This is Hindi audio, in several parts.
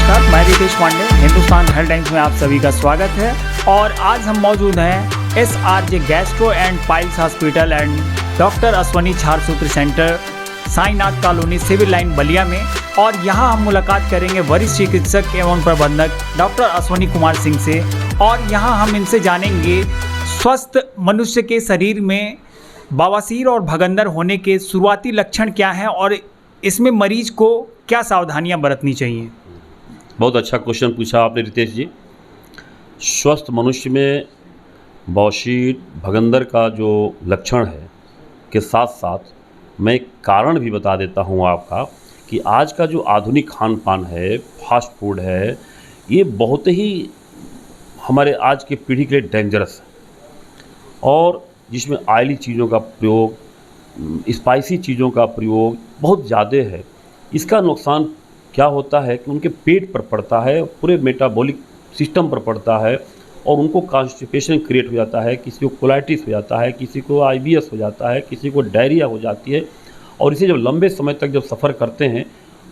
नमस्कार, मैं रितेश पांडे, हिंदुस्तान हेल्थ टाइम्स में आप सभी का स्वागत है। और आज हम मौजूद हैं SRJ gastro and piles hospital and doctor Ashwani छारसूत्र centre, Sainath colony, civil line, Ballia में। और यहाँ हम मुलाकात करेंगे वरिष्ठ चिकित्सक एवं प्रबंधक डॉक्टर अश्वनी कुमार सिंह से। और यहाँ हम इनसे जानेंगे स्वस्थ मनुष्य के शरीर में बवासीर और भगंदर होने के शुरुआती लक्षण क्या हैं और इसमें मरीज को क्या सावधानियां बरतनी चाहिए। बहुत अच्छा क्वेश्चन पूछा आपने रितेश जी। स्वस्थ मनुष्य में बवासीर भगंदर का जो लक्षण है के साथ साथ मैं एक कारण भी बता देता हूँ आपका कि आज का जो आधुनिक खान पान है, फास्ट फूड है, ये बहुत ही हमारे आज के पीढ़ी के लिए डेंजरस है। और जिसमें ऑयली चीज़ों का प्रयोग, स्पाइसी चीज़ों का प्रयोग बहुत ज़्यादा है। इसका नुकसान क्या होता है कि उनके पेट पर पड़ता है, पूरे मेटाबॉलिक सिस्टम पर पड़ता है और उनको कॉन्स्टिपेशन क्रिएट हो जाता है, किसी को कोलाइटिस हो जाता है, किसी को IBS हो जाता है, किसी को डायरिया हो जाती है। और इसे जब लंबे समय तक जब सफ़र करते हैं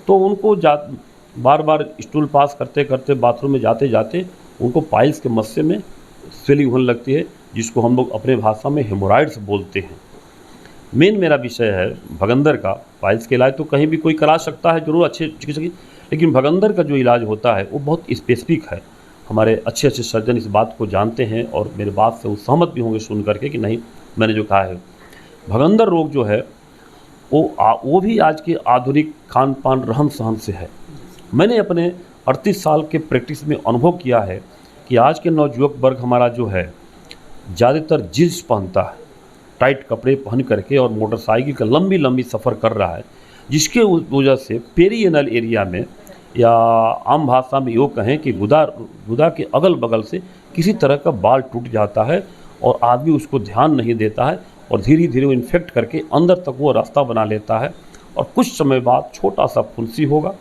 तो उनको बार बार स्टूल पास करते करते बाथरूम में जाते जाते उनको पाइल्स के मस्से में स्वेलिंग होने लगती है, जिसको हम लोग अपने भाषा में हेमोरॉइड्स बोलते हैं। मेन मेरा विषय है भगंदर का। पाइल्स के इलाज तो कहीं भी कोई करा सकता है जरूर, अच्छे चिकित्सक, लेकिन भगंदर का जो इलाज होता है वो बहुत स्पेसिफिक है। हमारे अच्छे अच्छे सर्जन इस बात को जानते हैं और मेरे बात से वो सहमत भी होंगे सुन करके कि नहीं मैंने जो कहा है। भगंदर रोग जो है वो भी आज के आधुनिक खान पान रहन सहन से है। मैंने अपने 38 साल के प्रैक्टिस में अनुभव किया है कि आज के नवयुवक वर्ग हमारा जो है ज़्यादातर जीन्स पहनता है, टाइट कपड़े पहन करके, और मोटरसाइकिल का लंबी लंबी सफ़र कर रहा है, जिसके वजह से पेरिएनल एरिया में या आम भाषा में यूँ कहें कि गुदा के अगल बगल से किसी तरह का बाल टूट जाता है और आदमी उसको ध्यान नहीं देता है और धीरे धीरे वो इन्फेक्ट करके अंदर तक वो रास्ता बना लेता है। और कुछ समय बाद छोटा सा फुंसी होगा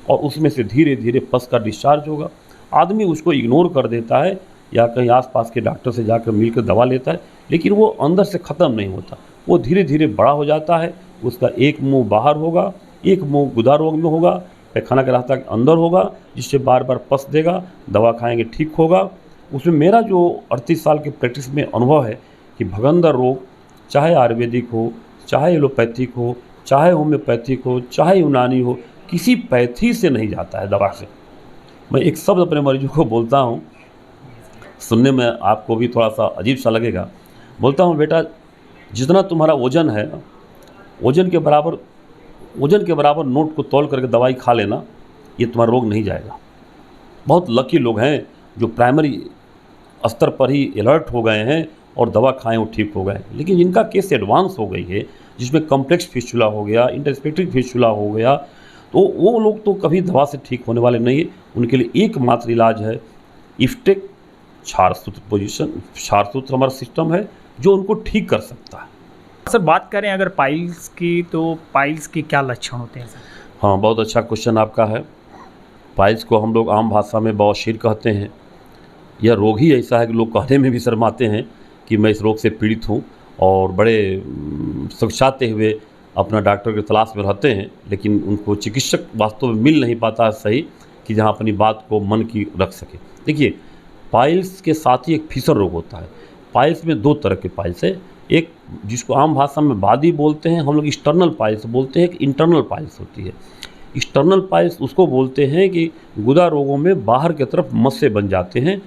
और उसमें से धीरे धीरे पस का डिस्चार्ज होगा। आदमी उसको इग्नोर कर देता है या कहीं आसपास के डॉक्टर से जाकर मिलकर दवा लेता है, लेकिन वो अंदर से ख़त्म नहीं होता। वो धीरे धीरे बड़ा हो जाता है। उसका एक मुंह बाहर होगा, एक मुंह गुदा रोग में होगा, पैखाना का रास्ता के अंदर होगा, जिससे बार बार पस देगा, दवा खाएंगे ठीक होगा। उसमें मेरा जो 38 साल के प्रैक्टिस में अनुभव है कि भगंदर रोग चाहे आयुर्वेदिक हो, चाहे एलोपैथिक हो, चाहे होम्योपैथिक हो, चाहे यूनानी हो, किसी पैथी से नहीं जाता है दवा से। मैं एक शब्द अपने मरीजों को बोलता हूँ, सुनने में आपको भी थोड़ा सा अजीब सा लगेगा। बोलता हूँ, बेटा जितना तुम्हारा वज़न है, वज़न के बराबर नोट को तौल करके दवाई खा लेना, ये तुम्हारा रोग नहीं जाएगा। बहुत लकी लोग हैं जो प्राइमरी स्तर पर ही अलर्ट हो गए हैं और दवा खाएं वो ठीक हो गए। लेकिन जिनका केस एडवांस हो गई है, जिसमें कॉम्प्लेक्स फिस्टुला हो गया, इंटरस्पेक्टिव फिस्टुला हो गया, तो वो लोग तो कभी दवा से ठीक होने वाले नहीं है। उनके लिए एकमात्र इलाज है इफ्टेक, छारसूत्र पोजीशन। छारसूत्र हमारा सिस्टम है जो उनको ठीक कर सकता है। सर, बात करें अगर पाइल्स की, तो पाइल्स के क्या लक्षण होते हैं सर? हाँ, बहुत अच्छा क्वेश्चन आपका है। पाइल्स को हम लोग आम भाषा में बवासीर कहते हैं। यह रोग ही ऐसा है कि लोग कहने में भी शर्माते हैं कि मैं इस रोग से पीड़ित हूँ और बड़े सचाते हुए अपना डॉक्टर की तलाश में रहते हैं, लेकिन उनको चिकित्सक वास्तव में मिल नहीं पाता है सही कि जहाँ अपनी बात को मन की रख सके। देखिए, पाइल्स के साथ ही एक फीसर रोग होता है। पाइल्स में दो तरह के पाइल्स है, एक जिसको आम भाषा में बादी बोलते हैं, हम लोग एक्सटर्नल पाइल्स बोलते हैं, एक इंटरनल पाइल्स होती है। एक्सटर्नल पाइल्स उसको बोलते हैं कि गुदा रोगों में बाहर की तरफ मस्से बन जाते हैं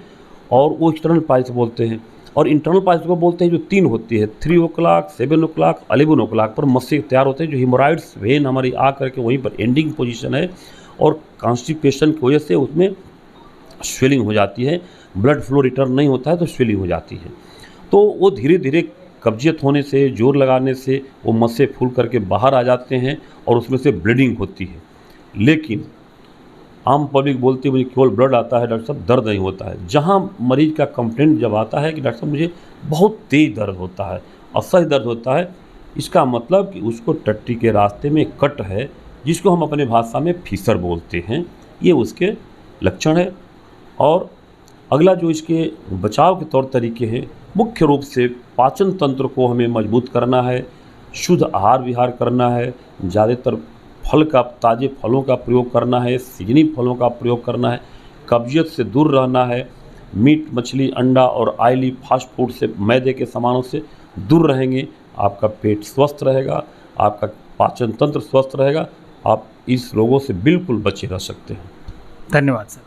और वो एक्सटर्नल पाइल्स बोलते हैं। और इंटरनल पाइल्स को बोलते हैं जो 3 होती है, 3 o'clock, 7 o'clock, 11 o'clock पर मस्से तैयार होते हैं, जो हेमोरॉइड्स वेन हमारी आ करके वहीं पर एंडिंग पोजीशन है और कॉन्स्टिपेशन की वजह से उसमें स्वेलिंग हो जाती है, ब्लड फ्लो रिटर्न नहीं होता है तो स्वेलिंग हो जाती है। तो वो धीरे धीरे कब्जियत होने से, जोर लगाने से वो मस्से फूल करके बाहर आ जाते हैं और उसमें से ब्लीडिंग होती है। लेकिन आम पब्लिक बोलती है मुझे केवल ब्लड आता है डॉक्टर साहब, दर्द नहीं होता है। जहाँ मरीज का कंप्लेंट जब आता है कि डॉक्टर साहब मुझे बहुत तेज़ दर्द होता है, असह्य दर्द होता है, इसका मतलब कि उसको टट्टी के रास्ते में कट है, जिसको हम अपने भाषा में फीसर बोलते हैं। ये उसके लक्षण है। और अगला जो इसके बचाव के तौर तरीके हैं, मुख्य रूप से पाचन तंत्र को हमें मजबूत करना है, शुद्ध आहार विहार करना है, ज़्यादातर फल का, ताज़े फलों का प्रयोग करना है, सीजनी फलों का प्रयोग करना है, कब्जियत से दूर रहना है, मीट, मछली, अंडा और ऑयली फास्ट फूड से, मैदे के सामानों से दूर रहेंगे। आपका पेट स्वस्थ रहेगा, आपका पाचन तंत्र स्वस्थ रहेगा, आप इस रोगों से बिल्कुल बचे रह सकते हैं। धन्यवाद सर।